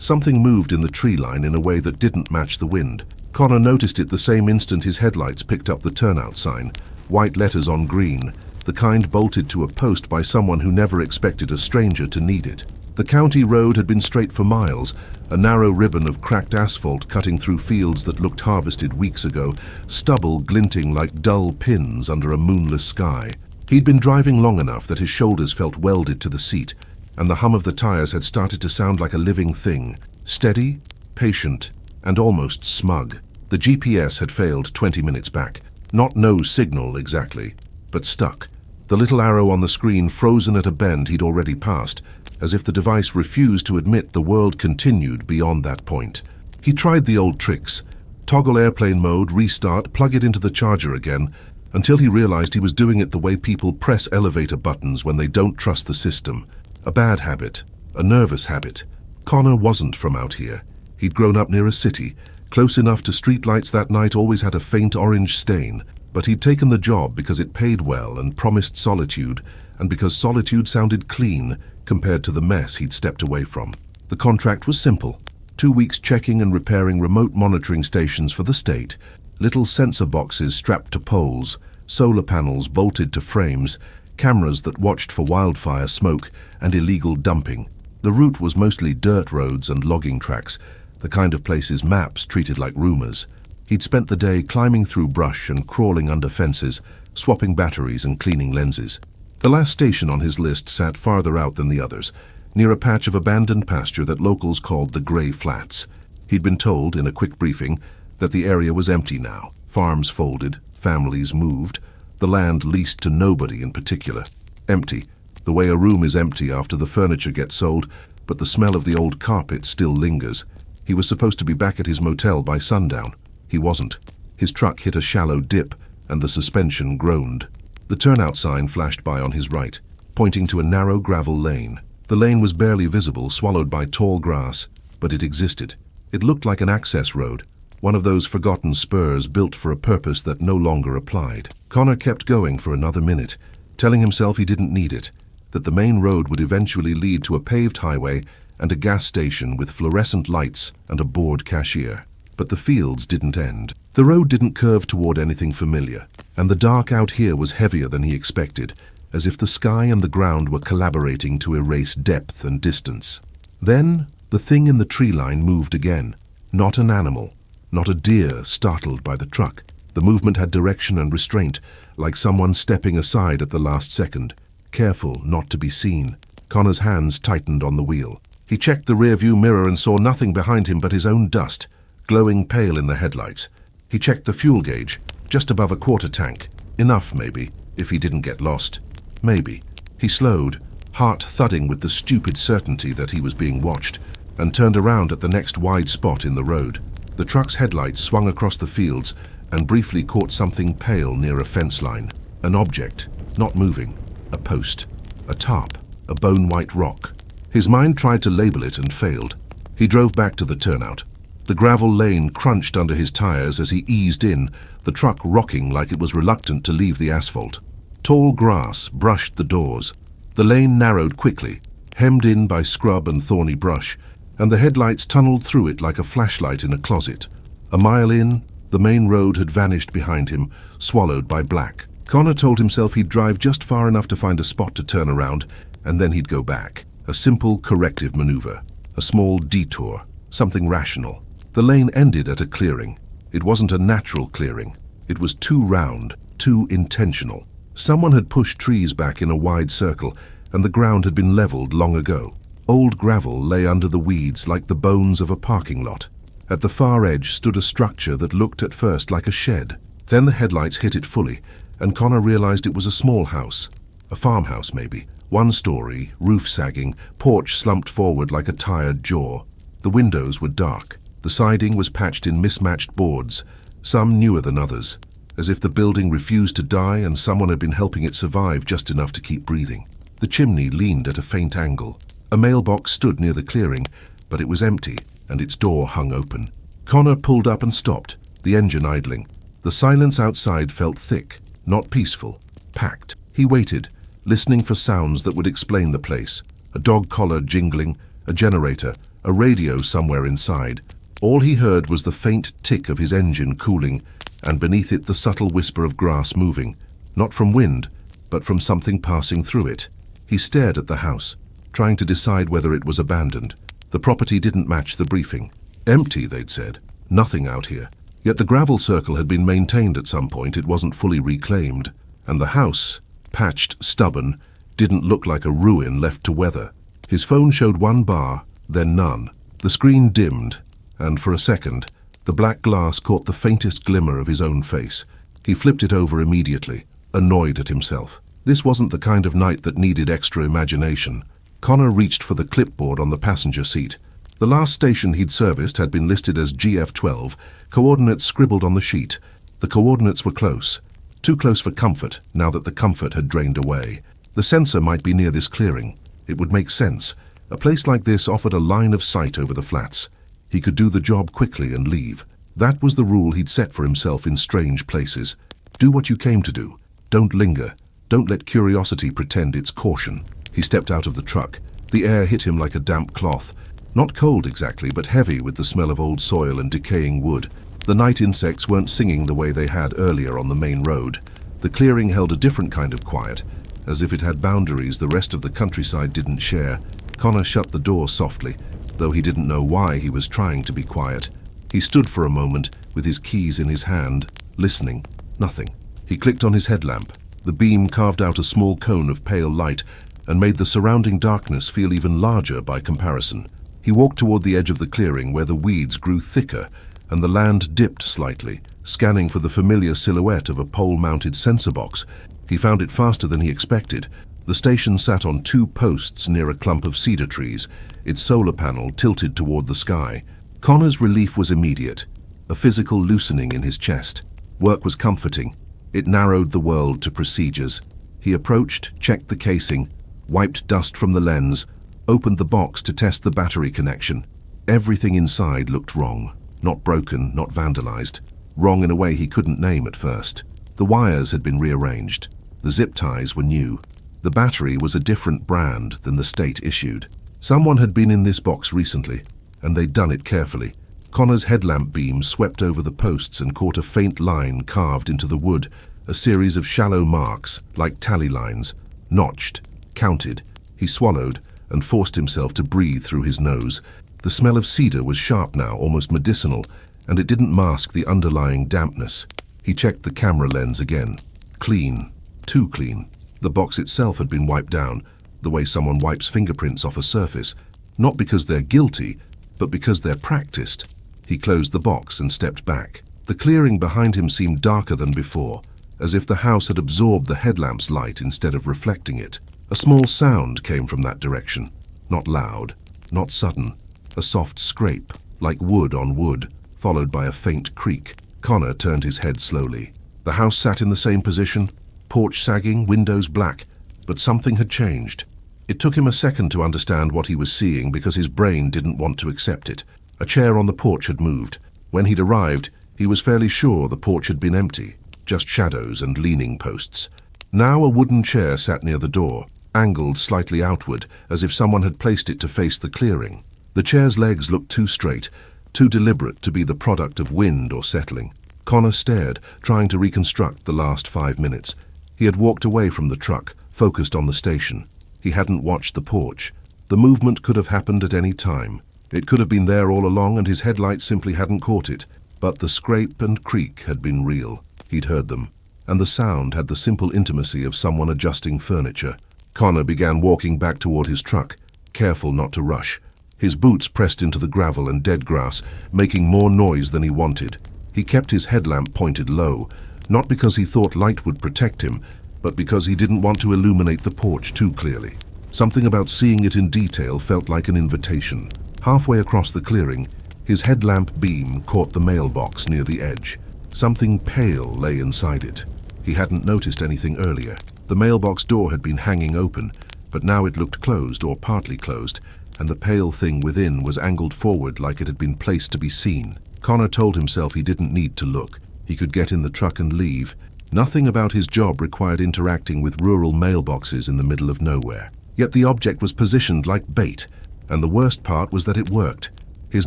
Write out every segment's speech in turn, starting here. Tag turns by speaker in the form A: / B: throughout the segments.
A: Something moved in the tree line in a way that didn't match the wind. Connor noticed it the same instant his headlights picked up the turnout sign, white letters on green, the kind bolted to a post by someone who never expected a stranger to need it. The county road had been straight for miles, a narrow ribbon of cracked asphalt cutting through fields that looked harvested weeks ago, stubble glinting like dull pins under a moonless sky. He'd been driving long enough that his shoulders felt welded to the seat, and the hum of the tires had started to sound like a living thing, steady, patient, and almost smug. The GPS had failed 20 minutes back. Not no signal exactly, but stuck. The little arrow on the screen frozen at a bend he'd already passed, as if the device refused to admit the world continued beyond that point. He tried the old tricks. Toggle airplane mode, restart, plug it into the charger again, until he realized he was doing it the way people press elevator buttons when they don't trust the system. A bad habit, a nervous habit. Connor wasn't from out here. He'd grown up near a city. Close enough to streetlights that night always had a faint orange stain. But he'd taken the job because it paid well and promised solitude, and because solitude sounded clean compared to the mess he'd stepped away from. The contract was simple. 2 weeks checking and repairing remote monitoring stations for the state, little sensor boxes strapped to poles, solar panels bolted to frames, cameras that watched for wildfire smoke and illegal dumping. The route was mostly dirt roads and logging tracks, the kind of places maps treated like rumors. He'd spent the day climbing through brush and crawling under fences, swapping batteries and cleaning lenses. The last station on his list sat farther out than the others, near a patch of abandoned pasture that locals called the Grey Flats. He'd been told, in a quick briefing, that the area was empty now. Farms folded, families moved, the land leased to nobody in particular. Empty, the way a room is empty after the furniture gets sold, but the smell of the old carpet still lingers. He was supposed to be back at his motel by sundown. He wasn't. His truck hit a shallow dip, and the suspension groaned. The turnout sign flashed by on his right, pointing to a narrow gravel lane. The lane was barely visible, swallowed by tall grass, but it existed. It looked like an access road, one of those forgotten spurs built for a purpose that no longer applied. Connor kept going for another minute, telling himself he didn't need it, that the main road would eventually lead to a paved highway and a gas station with fluorescent lights and a bored cashier. But the fields didn't end. The road didn't curve toward anything familiar, and the dark out here was heavier than he expected, as if the sky and the ground were collaborating to erase depth and distance. Then, the thing in the tree line moved again. Not an animal, not a deer startled by the truck. The movement had direction and restraint, like someone stepping aside at the last second, careful not to be seen. Connor's hands tightened on the wheel. He checked the rearview mirror and saw nothing behind him but his own dust, glowing pale in the headlights. He checked the fuel gauge, just above a quarter tank. Enough, maybe, if he didn't get lost. Maybe. He slowed, heart thudding with the stupid certainty that he was being watched, and turned around at the next wide spot in the road. The truck's headlights swung across the fields and briefly caught something pale near a fence line. An object, not moving. A post. A tarp. A bone-white rock. His mind tried to label it and failed. He drove back to the turnout. The gravel lane crunched under his tires as he eased in, the truck rocking like it was reluctant to leave the asphalt. Tall grass brushed the doors. The lane narrowed quickly, hemmed in by scrub and thorny brush, and the headlights tunneled through it like a flashlight in a closet. A mile in, the main road had vanished behind him, swallowed by black. Connor told himself he'd drive just far enough to find a spot to turn around, and then he'd go back. A simple corrective maneuver. A small detour. Something rational. The lane ended at a clearing. It wasn't a natural clearing. It was too round, too intentional. Someone had pushed trees back in a wide circle, and the ground had been leveled long ago. Old gravel lay under the weeds like the bones of a parking lot. At the far edge stood a structure that looked at first like a shed. Then the headlights hit it fully, and Connor realized it was a small house. A farmhouse, maybe. One story, roof sagging, porch slumped forward like a tired jaw. The windows were dark. The siding was patched in mismatched boards, some newer than others, as if the building refused to die and someone had been helping it survive just enough to keep breathing. The chimney leaned at a faint angle. A mailbox stood near the clearing, but it was empty, and its door hung open. Connor pulled up and stopped, the engine idling. The silence outside felt thick, not peaceful, packed. He waited, listening for sounds that would explain the place. A dog collar jingling, a generator, a radio somewhere inside. All he heard was the faint tick of his engine cooling, and beneath it the subtle whisper of grass moving, not from wind, but from something passing through it. He stared at the house, trying to decide whether it was abandoned. The property didn't match the briefing. Empty, they'd said. Nothing out here. Yet the gravel circle had been maintained at some point. It wasn't fully reclaimed. And the house, patched, stubborn, didn't look like a ruin left to weather. His phone showed one bar, then none. The screen dimmed, and for a second, the black glass caught the faintest glimmer of his own face. He flipped it over immediately, annoyed at himself. This wasn't the kind of night that needed extra imagination. Connor reached for the clipboard on the passenger seat. The last station he'd serviced had been listed as GF12, coordinates scribbled on the sheet. The coordinates were close. Too close for comfort, now that the comfort had drained away. The sensor might be near this clearing. It would make sense. A place like this offered a line of sight over the flats. He could do the job quickly and leave. That was the rule he'd set for himself in strange places. Do what you came to do. Don't linger. Don't let curiosity pretend it's caution. He stepped out of the truck. The air hit him like a damp cloth. Not cold exactly, but heavy with the smell of old soil and decaying wood. The night insects weren't singing the way they had earlier on the main road. The clearing held a different kind of quiet, as if it had boundaries the rest of the countryside didn't share. Connor shut the door softly, though he didn't know why he was trying to be quiet. He stood for a moment with his keys in his hand, listening. Nothing. He clicked on his headlamp. The beam carved out a small cone of pale light and made the surrounding darkness feel even larger by comparison. He walked toward the edge of the clearing where the weeds grew thicker and the land dipped slightly, scanning for the familiar silhouette of a pole-mounted sensor box. He found it faster than he expected. The station sat on two posts near a clump of cedar trees, its solar panel tilted toward the sky. Connor's relief was immediate, a physical loosening in his chest. Work was comforting. It narrowed the world to procedures. He approached, checked the casing, wiped dust from the lens, opened the box to test the battery connection. Everything inside looked wrong. Not broken, not vandalized. Wrong in a way he couldn't name at first. The wires had been rearranged. The zip ties were new. The battery was a different brand than the state issued. Someone had been in this box recently, and they'd done it carefully. Connor's headlamp beam swept over the posts and caught a faint line carved into the wood, a series of shallow marks, like tally lines, notched, counted. He swallowed and forced himself to breathe through his nose. The smell of cedar was sharp now, almost medicinal, and it didn't mask the underlying dampness. He checked the camera lens again. Clean. Too clean. The box itself had been wiped down, the way someone wipes fingerprints off a surface, not because they're guilty, but because they're practiced. He closed the box and stepped back. The clearing behind him seemed darker than before, as if the house had absorbed the headlamp's light instead of reflecting it. A small sound came from that direction. Not loud, not sudden. A soft scrape, like wood on wood, followed by a faint creak. Connor turned his head slowly. The house sat in the same position, porch sagging, windows black, but something had changed. It took him a second to understand what he was seeing because his brain didn't want to accept it. A chair on the porch had moved. When he'd arrived, he was fairly sure the porch had been empty, just shadows and leaning posts. Now a wooden chair sat near the door, angled slightly outward, as if someone had placed it to face the clearing. The chair's legs looked too straight, too deliberate to be the product of wind or settling. Connor stared, trying to reconstruct the last 5 minutes. He had walked away from the truck, focused on the station. He hadn't watched the porch. The movement could have happened at any time. It could have been there all along and his headlights simply hadn't caught it. But the scrape and creak had been real. He'd heard them. And the sound had the simple intimacy of someone adjusting furniture. Connor began walking back toward his truck, careful not to rush. His boots pressed into the gravel and dead grass, making more noise than he wanted. He kept his headlamp pointed low, not because he thought light would protect him, but because he didn't want to illuminate the porch too clearly. Something about seeing it in detail felt like an invitation. Halfway across the clearing, his headlamp beam caught the mailbox near the edge. Something pale lay inside it. He hadn't noticed anything earlier. The mailbox door had been hanging open, but now it looked closed or partly closed, and the pale thing within was angled forward like it had been placed to be seen. Connor told himself he didn't need to look. He could get in the truck and leave. Nothing about his job required interacting with rural mailboxes in the middle of nowhere. Yet the object was positioned like bait, And the worst part was that it worked. His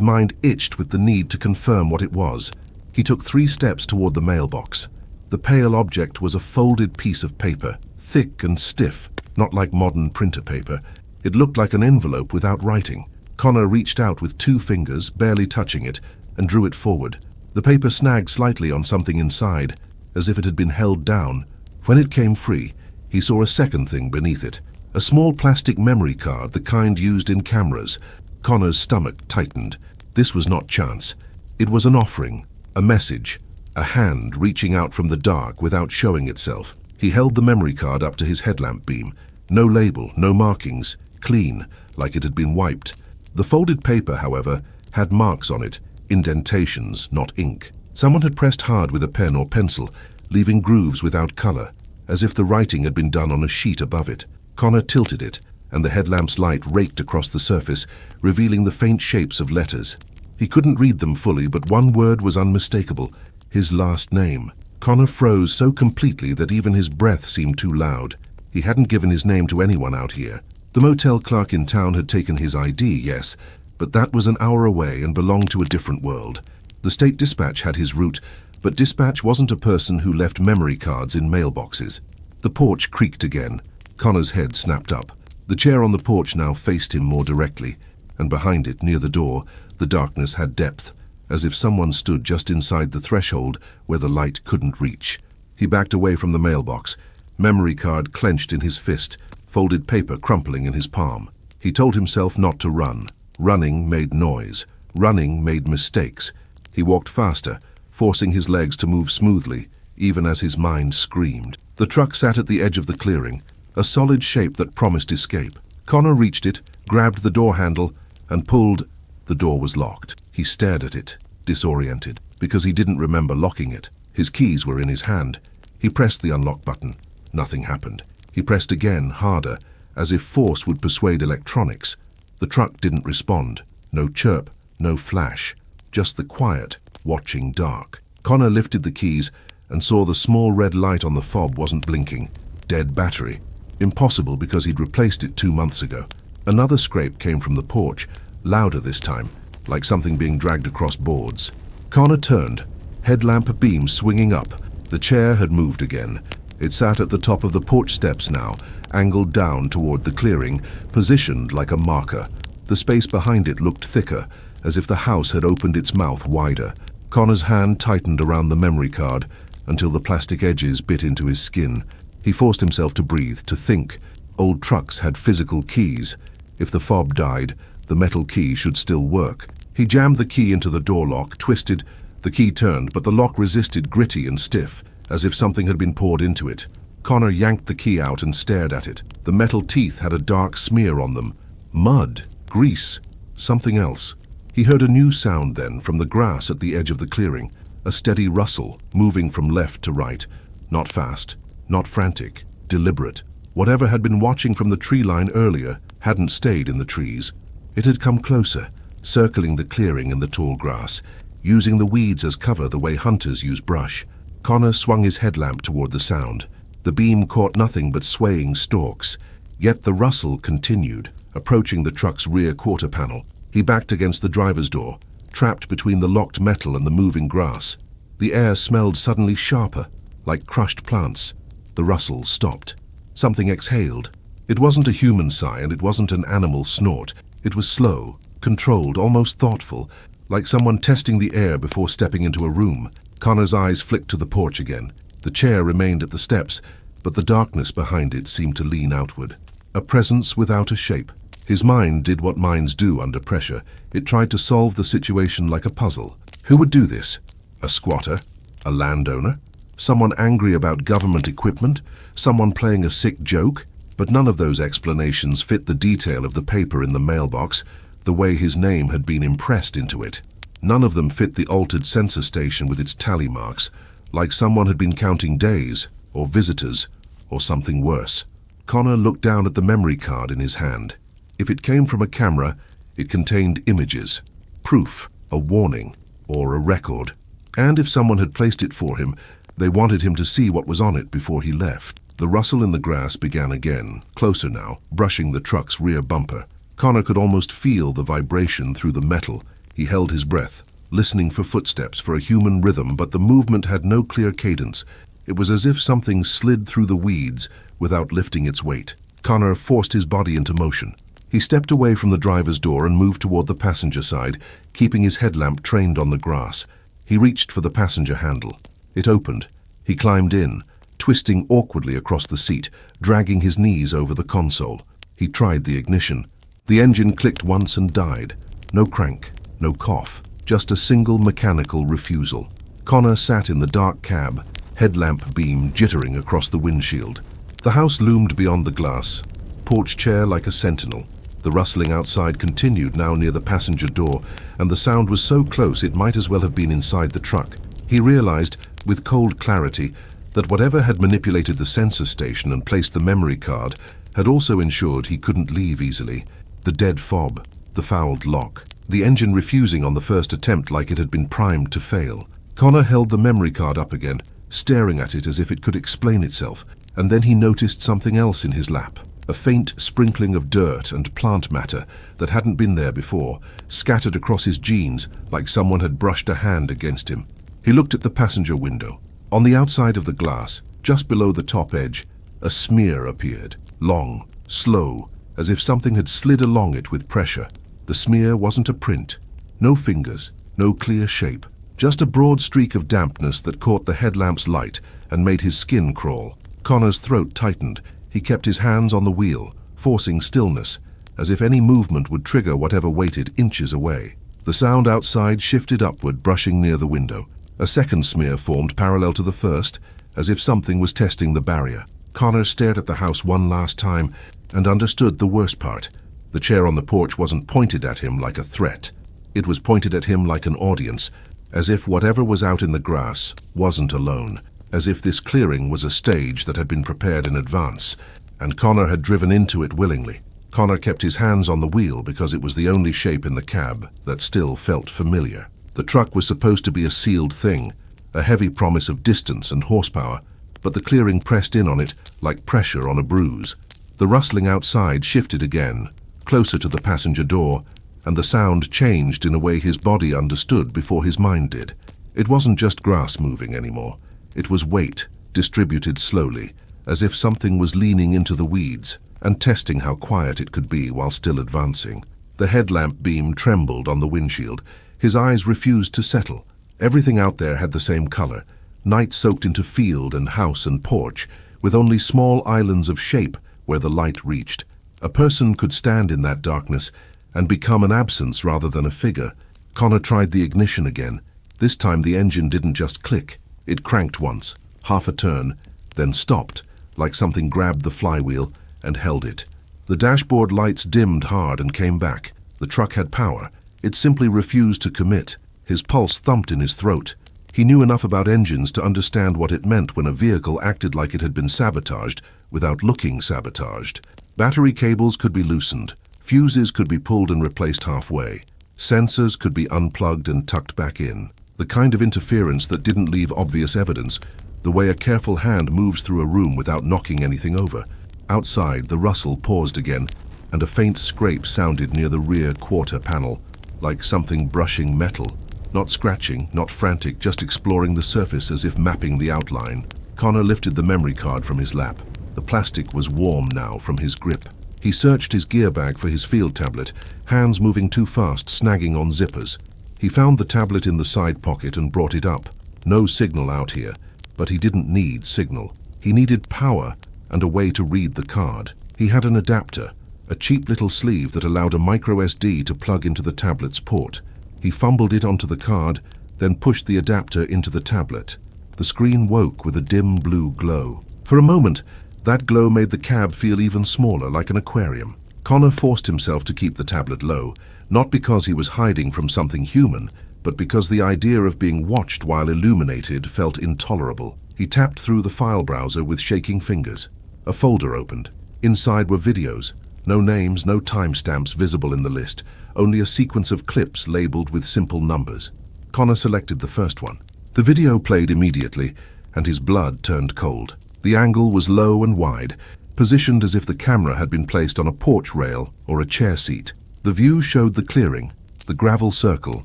A: mind itched with the need to confirm what it was. He took 3 steps toward the mailbox. The pale object was a folded piece of paper, thick and stiff, not like modern printer paper. It looked like an envelope without writing. Connor reached out with 2 fingers, barely touching it, and drew it forward. The paper snagged slightly on something inside, as if it had been held down. When it came free, he saw a second thing beneath it. A small plastic memory card, the kind used in cameras. Connor's stomach tightened. This was not chance. It was an offering, a message, a hand reaching out from the dark without showing itself. He held the memory card up to his headlamp beam. No label, no markings, clean, like it had been wiped. The folded paper, however, had marks on it, indentations, not ink. Someone had pressed hard with a pen or pencil, leaving grooves without color, as if the writing had been done on a sheet above it. Connor tilted it, and the headlamp's light raked across the surface, revealing the faint shapes of letters. He couldn't read them fully, but one word was unmistakable: his last name. Connor froze so completely that even his breath seemed too loud. He hadn't given his name to anyone out here. The motel clerk in town had taken his ID, yes, but that was an hour away and belonged to a different world. The state dispatch had his route, but dispatch wasn't a person who left memory cards in mailboxes. The porch creaked again. Connor's head snapped up. The chair on the porch now faced him more directly, and behind it, near the door, the darkness had depth, as if someone stood just inside the threshold where the light couldn't reach. He backed away from the mailbox, memory card clenched in his fist, folded paper crumpling in his palm. He told himself not to run. Running made noise. Running made mistakes. He walked faster, forcing his legs to move smoothly, even as his mind screamed. The truck sat at the edge of the clearing, a solid shape that promised escape. Connor reached it, grabbed the door handle, and pulled. The door was locked. He stared at it, disoriented, because he didn't remember locking it. His keys were in his hand. He pressed the unlock button. Nothing happened. He pressed again, harder, as if force would persuade electronics. The truck didn't respond. No chirp, no flash, just the quiet, watching dark. Connor lifted the keys and saw the small red light on the fob wasn't blinking. Dead battery. Impossible, because he'd replaced it 2 months ago. Another scrape came from the porch, louder this time, like something being dragged across boards. Connor turned, headlamp beam swinging up. The chair had moved again. It sat at the top of the porch steps now, angled down toward the clearing, positioned like a marker. The space behind it looked thicker, as if the house had opened its mouth wider. Connor's hand tightened around the memory card until the plastic edges bit into his skin. He forced himself to breathe, to think. Old trucks had physical keys. If the fob died, the metal key should still work. He jammed the key into the door lock, twisted. The key turned, but the lock resisted, gritty and stiff, as if something had been poured into it. Connor yanked the key out and stared at it. The metal teeth had a dark smear on them. Mud, grease, something else. He heard a new sound then from the grass at the edge of the clearing, a steady rustle, moving from left to right. Not fast, not frantic, deliberate. Whatever had been watching from the tree line earlier hadn't stayed in the trees. It had come closer, circling the clearing and the tall grass, using the weeds as cover the way hunters use brush. Connor swung his headlamp toward the sound. The beam caught nothing but swaying stalks, yet the rustle continued, approaching the truck's rear quarter panel. He backed against the driver's door, trapped between the locked metal and the moving grass. The air smelled suddenly sharper, like crushed plants. The rustle stopped. Something exhaled. It wasn't a human sigh, and it wasn't an animal snort. It was slow, controlled, almost thoughtful, like someone testing the air before stepping into a room. Connor's eyes flicked to the porch again. The chair remained at the steps, but the darkness behind it seemed to lean outward. A presence without a shape. His mind did what minds do under pressure. It tried to solve the situation like a puzzle. Who would do this? A squatter? A landowner? Someone angry about government equipment? Someone playing a sick joke? But none of those explanations fit the detail of the paper in the mailbox, the way his name had been impressed into it. None of them fit the altered sensor station with its tally marks, like someone had been counting days, or visitors, or something worse. Connor looked down at the memory card in his hand. If it came from a camera, it contained images, proof, a warning, or a record. And if someone had placed it for him, they wanted him to see what was on it before he left. The rustle in the grass began again, closer now, brushing the truck's rear bumper. Connor could almost feel the vibration through the metal. He held his breath, listening for footsteps, for a human rhythm, but the movement had no clear cadence. It was as if something slid through the weeds without lifting its weight. Connor forced his body into motion. He stepped away from the driver's door and moved toward the passenger side, keeping his headlamp trained on the grass. He reached for the passenger handle. It opened. He climbed in, twisting awkwardly across the seat, dragging his knees over the console. He tried the ignition. The engine clicked once and died. No crank, no cough, just a single mechanical refusal. Connor sat in the dark cab, headlamp beam jittering across the windshield. The house loomed beyond the glass, porch chair like a sentinel. The rustling outside continued, now near the passenger door, and the sound was so close it might as well have been inside the truck. He realized, with cold clarity, that whatever had manipulated the sensor station and placed the memory card had also ensured he couldn't leave easily. The dead fob, the fouled lock, the engine refusing on the first attempt like it had been primed to fail. Connor held the memory card up again, staring at it as if it could explain itself, and then he noticed something else in his lap. A faint sprinkling of dirt and plant matter that hadn't been there before, scattered across his jeans like someone had brushed a hand against him. He looked at the passenger window. On the outside of the glass, just below the top edge, a smear appeared, long, slow, as if something had slid along it with pressure. The smear wasn't a print. No fingers, no clear shape, just a broad streak of dampness that caught the headlamp's light and made his skin crawl. Connor's throat tightened. He kept his hands on the wheel, forcing stillness, as if any movement would trigger whatever waited inches away. The sound outside shifted upward, brushing near the window. A second smear formed parallel to the first, as if something was testing the barrier. Connor stared at the house one last time and understood the worst part. The chair on the porch wasn't pointed at him like a threat. It was pointed at him like an audience, as if whatever was out in the grass wasn't alone, as if this clearing was a stage that had been prepared in advance, and Connor had driven into it willingly. Connor kept his hands on the wheel because it was the only shape in the cab that still felt familiar. The truck was supposed to be a sealed thing, a heavy promise of distance and horsepower, but the clearing pressed in on it like pressure on a bruise. The rustling outside shifted again, closer to the passenger door, and the sound changed in a way his body understood before his mind did. It wasn't just grass moving anymore. It was weight, distributed slowly, as if something was leaning into the weeds and testing how quiet it could be while still advancing. The headlamp beam trembled on the windshield. His eyes refused to settle. Everything out there had the same color, night soaked into field and house and porch, with only small islands of shape where the light reached. A person could stand in that darkness and become an absence rather than a figure. Connor tried the ignition again. This time the engine didn't just click. It cranked once, half a turn, then stopped, like something grabbed the flywheel and held it. The dashboard lights dimmed hard and came back. The truck had power. It simply refused to commit. His pulse thumped in his throat. He knew enough about engines to understand what it meant when a vehicle acted like it had been sabotaged without looking sabotaged. Battery cables could be loosened. Fuses could be pulled and replaced halfway. Sensors could be unplugged and tucked back in. The kind of interference that didn't leave obvious evidence, the way a careful hand moves through a room without knocking anything over. Outside, the rustle paused again, and a faint scrape sounded near the rear quarter panel, like something brushing metal. Not scratching, not frantic, just exploring the surface as if mapping the outline. Connor lifted the memory card from his lap. The plastic was warm now from his grip. He searched his gear bag for his field tablet, hands moving too fast, snagging on zippers. He found the tablet in the side pocket and brought it up. No signal out here, but he didn't need signal. He needed power and a way to read the card. He had an adapter, a cheap little sleeve that allowed a micro SD to plug into the tablet's port. He fumbled it onto the card, then pushed the adapter into the tablet. The screen woke with a dim blue glow. For a moment, that glow made the cab feel even smaller, like an aquarium. Connor forced himself to keep the tablet low, not because he was hiding from something human, but because the idea of being watched while illuminated felt intolerable. He tapped through the file browser with shaking fingers. A folder opened. Inside were videos. No names, no timestamps visible in the list, only a sequence of clips labeled with simple numbers. Connor selected the first one. The video played immediately, and his blood turned cold. The angle was low and wide, positioned as if the camera had been placed on a porch rail or a chair seat. The view showed the clearing, the gravel circle,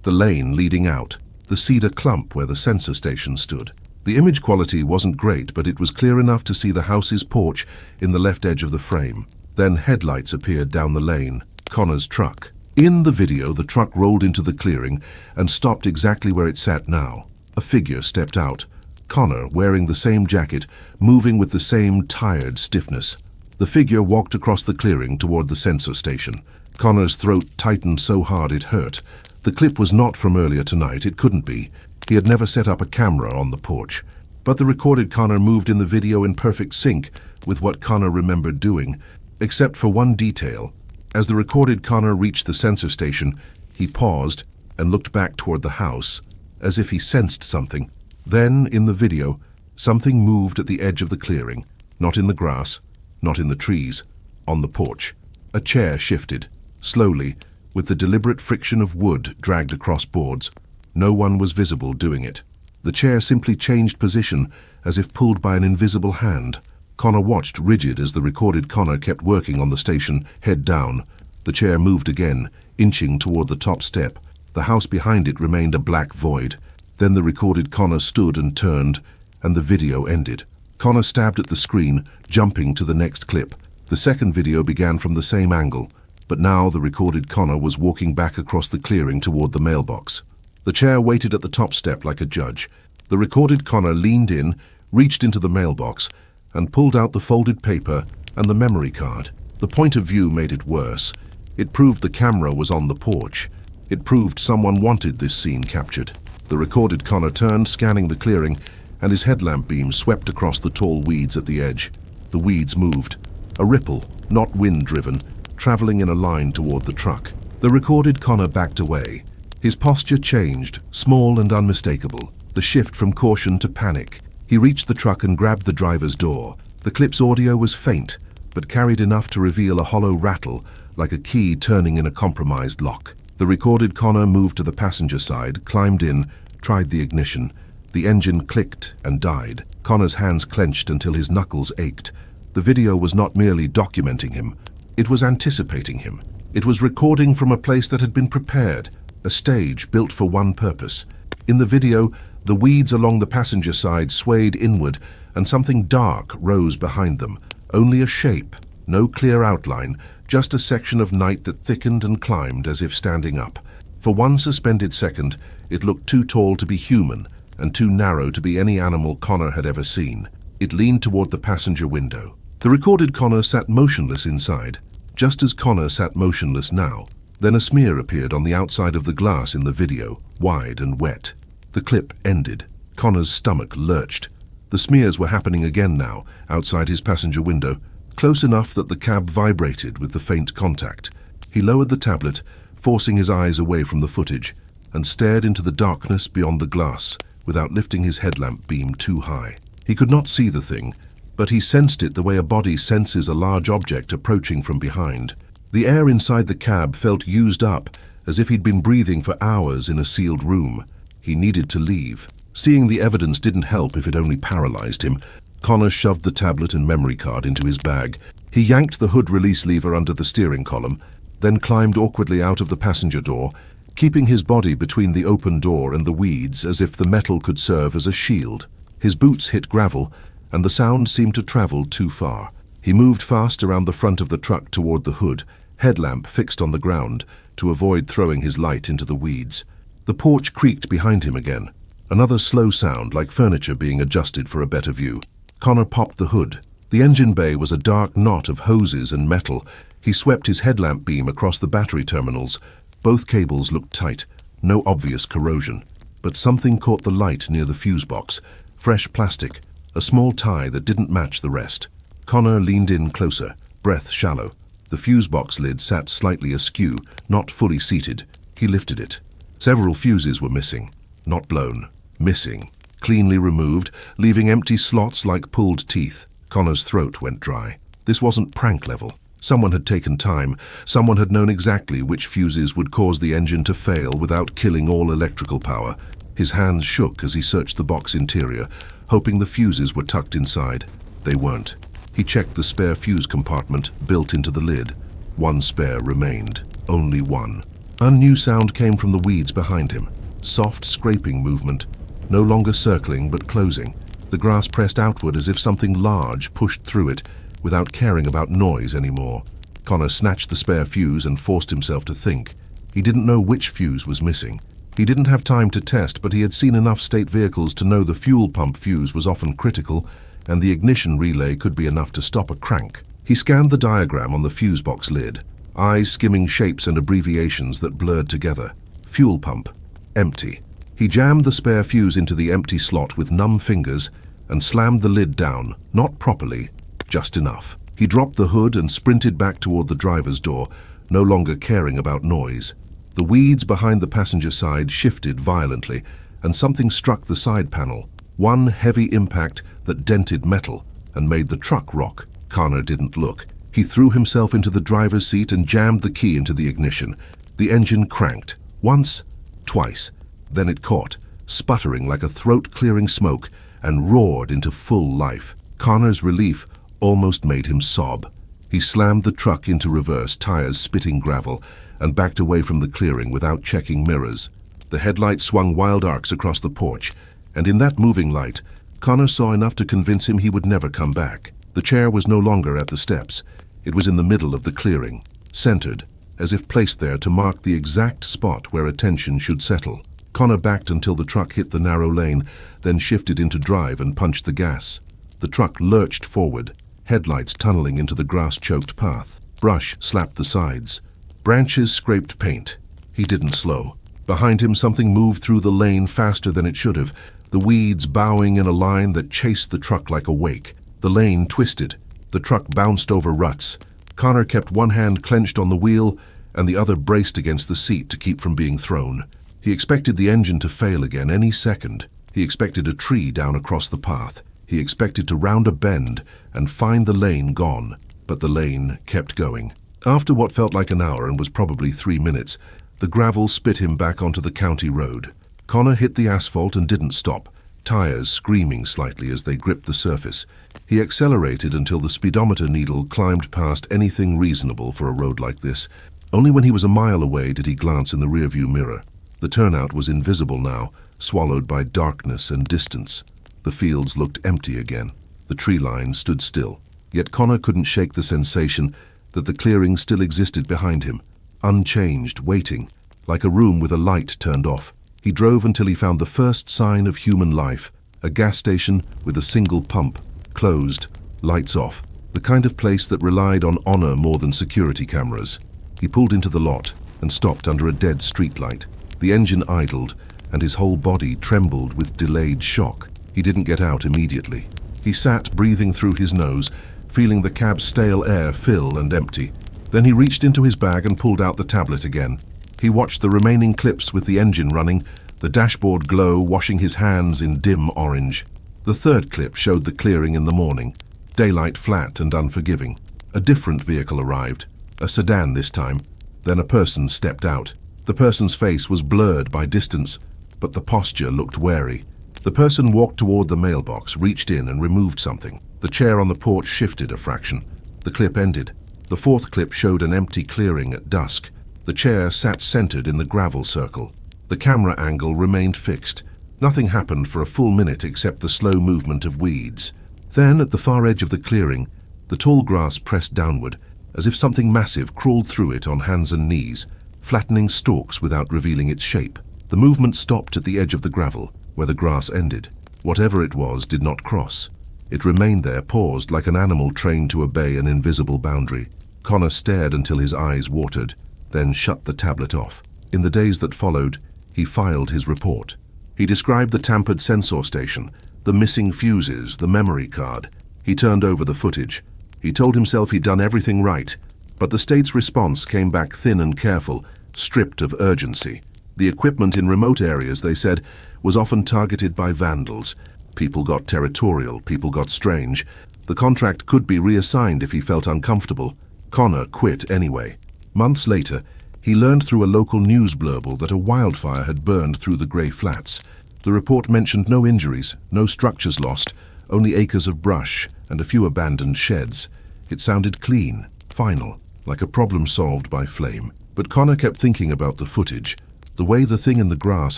A: the lane leading out, the cedar clump where the sensor station stood. The image quality wasn't great, but it was clear enough to see the house's porch in the left edge of the frame. Then headlights appeared down the lane. Connor's truck. In the video, the truck rolled into the clearing and stopped exactly where it sat now. A figure stepped out. Connor, wearing the same jacket, moving with the same tired stiffness. The figure walked across the clearing toward the sensor station. Connor's throat tightened so hard it hurt. The clip was not from earlier tonight. It couldn't be. He had never set up a camera on the porch. But the recorded Connor moved in the video in perfect sync with what Connor remembered doing, except for one detail. As the recorded Connor reached the sensor station, he paused and looked back toward the house, as if he sensed something. Then, in the video, something moved at the edge of the clearing, not in the grass, not in the trees, on the porch. A chair shifted, slowly, with the deliberate friction of wood dragged across boards. No one was visible doing it. The chair simply changed position, as if pulled by an invisible hand. Connor watched, rigid, as the recorded Connor kept working on the station, head down. The chair moved again, inching toward the top step. The house behind it remained a black void. Then the recorded Connor stood and turned, and the video ended. Connor stabbed at the screen, jumping to the next clip. The second video began from the same angle, but now the recorded Connor was walking back across the clearing toward the mailbox. The chair waited at the top step like a judge. The recorded Connor leaned in, reached into the mailbox, and pulled out the folded paper and the memory card. The point of view made it worse. It proved the camera was on the porch. It proved someone wanted this scene captured. The recorded Connor turned, scanning the clearing, and his headlamp beam swept across the tall weeds at the edge. The weeds moved. A ripple, not wind-driven, traveling in a line toward the truck. The recorded Connor backed away. His posture changed, small and unmistakable. The shift from caution to panic. He reached the truck and grabbed the driver's door. The clip's audio was faint, but carried enough to reveal a hollow rattle, like a key turning in a compromised lock. The recorded Connor moved to the passenger side, climbed in, tried the ignition. The engine clicked and died. Connor's hands clenched until his knuckles ached. The video was not merely documenting him. It was anticipating him. It was recording from a place that had been prepared, a stage built for one purpose. In the video, the weeds along the passenger side swayed inward, and something dark rose behind them. Only a shape, no clear outline, just a section of night that thickened and climbed as if standing up. For one suspended second, it looked too tall to be human and too narrow to be any animal Connor had ever seen. It leaned toward the passenger window. The recorded Connor sat motionless inside, just as Connor sat motionless now. Then a smear appeared on the outside of the glass in the video, wide and wet. The clip ended. Connor's stomach lurched. The smears were happening again now, outside his passenger window, close enough that the cab vibrated with the faint contact. He lowered the tablet, forcing his eyes away from the footage, and stared into the darkness beyond the glass, without lifting his headlamp beam too high. He could not see the thing, but he sensed it the way a body senses a large object approaching from behind. The air inside the cab felt used up, as if he'd been breathing for hours in a sealed room. He needed to leave. Seeing the evidence didn't help if it only paralyzed him. Connor shoved the tablet and memory card into his bag. He yanked the hood release lever under the steering column, then climbed awkwardly out of the passenger door, keeping his body between the open door and the weeds as if the metal could serve as a shield. His boots hit gravel, and the sound seemed to travel too far. He moved fast around the front of the truck toward the hood, headlamp fixed on the ground, to avoid throwing his light into the weeds. The porch creaked behind him again. Another slow sound, like furniture being adjusted for a better view. Connor popped the hood. The engine bay was a dark knot of hoses and metal. He swept his headlamp beam across the battery terminals. Both cables looked tight, no obvious corrosion. But something caught the light near the fuse box. Fresh plastic, a small tie that didn't match the rest. Connor leaned in closer, breath shallow. The fuse box lid sat slightly askew, not fully seated. He lifted it. Several fuses were missing. Not blown. Missing. Cleanly removed, leaving empty slots like pulled teeth. Connor's throat went dry. This wasn't prank level. Someone had taken time. Someone had known exactly which fuses would cause the engine to fail without killing all electrical power. His hands shook as he searched the box interior, hoping the fuses were tucked inside. They weren't. He checked the spare fuse compartment built into the lid. One spare remained. Only one. A new sound came from the weeds behind him. Soft scraping movement, no longer circling but closing. The grass pressed outward as if something large pushed through it, without caring about noise anymore. Connor snatched the spare fuse and forced himself to think. He didn't know which fuse was missing. He didn't have time to test, but he had seen enough state vehicles to know the fuel pump fuse was often critical, and the ignition relay could be enough to stop a crank. He scanned the diagram on the fuse box lid, eyes skimming shapes and abbreviations that blurred together. Fuel pump. Empty. He jammed the spare fuse into the empty slot with numb fingers and slammed the lid down, not properly, just enough. He dropped the hood and sprinted back toward the driver's door, no longer caring about noise. The weeds behind the passenger side shifted violently, and something struck the side panel. One heavy impact that dented metal and made the truck rock. Connor didn't look. He threw himself into the driver's seat and jammed the key into the ignition. The engine cranked. Once, twice. Then it caught, sputtering like a throat-clearing smoke, and roared into full life. Connor's relief almost made him sob. He slammed the truck into reverse, tires spitting gravel, and backed away from the clearing without checking mirrors. The headlight swung wild arcs across the porch, and in that moving light, Connor saw enough to convince him he would never come back. The chair was no longer at the steps. It was in the middle of the clearing, centered, as if placed there to mark the exact spot where attention should settle. Connor backed until the truck hit the narrow lane, then shifted into drive and punched the gas. The truck lurched forward, headlights tunneling into the grass-choked path. Brush slapped the sides. Branches scraped paint. He didn't slow. Behind him, something moved through the lane faster than it should have, the weeds bowing in a line that chased the truck like a wake. The lane twisted. The truck bounced over ruts. Connor kept one hand clenched on the wheel and the other braced against the seat to keep from being thrown. He expected the engine to fail again any second. He expected a tree down across the path. He expected to round a bend and find the lane gone. But the lane kept going. After what felt like an hour and was probably 3 minutes, the gravel spit him back onto the county road. Connor hit the asphalt and didn't stop, tires screaming slightly as they gripped the surface. He accelerated until the speedometer needle climbed past anything reasonable for a road like this. Only when he was a mile away did he glance in the rearview mirror. The turnout was invisible now, swallowed by darkness and distance. The fields looked empty again. The tree line stood still. Yet Connor couldn't shake the sensation that the clearing still existed behind him, unchanged, waiting, like a room with a light turned off. He drove until he found the first sign of human life, a gas station with a single pump, closed, lights off, the kind of place that relied on honor more than security cameras. He pulled into the lot and stopped under a dead streetlight. The engine idled, and his whole body trembled with delayed shock. He didn't get out immediately. He sat, breathing through his nose, feeling the cab's stale air fill and empty. Then he reached into his bag and pulled out the tablet again. He watched the remaining clips with the engine running, the dashboard glow washing his hands in dim orange. The third clip showed the clearing in the morning, daylight flat and unforgiving. A different vehicle arrived, a sedan this time. Then a person stepped out. The person's face was blurred by distance, but the posture looked wary. The person walked toward the mailbox, reached in and removed something. The chair on the porch shifted a fraction. The clip ended. The fourth clip showed an empty clearing at dusk. The chair sat centered in the gravel circle. The camera angle remained fixed. Nothing happened for a full minute except the slow movement of weeds. Then, at the far edge of the clearing, the tall grass pressed downward, as if something massive crawled through it on hands and knees, flattening stalks without revealing its shape. The movement stopped at the edge of the gravel, where the grass ended. Whatever it was did not cross. It remained there, paused like an animal trained to obey an invisible boundary. Connor stared until his eyes watered, then shut the tablet off. In the days that followed, he filed his report. He described the tampered sensor station, the missing fuses, the memory card. He turned over the footage. He told himself he'd done everything right, but the state's response came back thin and careful, stripped of urgency. The equipment in remote areas, they said, was often targeted by vandals. People got territorial, people got strange. The contract could be reassigned if he felt uncomfortable. Connor quit anyway. Months later, he learned through a local news blurble that a wildfire had burned through the Grey Flats. The report mentioned no injuries, no structures lost, only acres of brush, and a few abandoned sheds. It sounded clean, final, like a problem solved by flame. But Connor kept thinking about the footage, the way the thing in the grass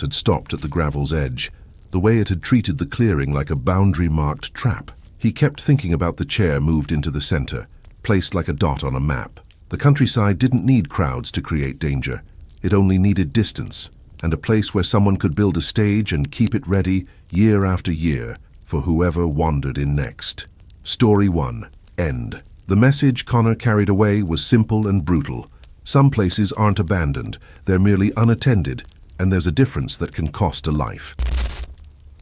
A: had stopped at the gravel's edge, the way it had treated the clearing like a boundary-marked trap. He kept thinking about the chair moved into the center, placed like a dot on a map. The countryside didn't need crowds to create danger. It only needed distance, and a place where someone could build a stage and keep it ready year after year for whoever wandered in next. Story 1. End. The message Connor carried away was simple and brutal. Some places aren't abandoned, they're merely unattended, and there's a difference that can cost a life.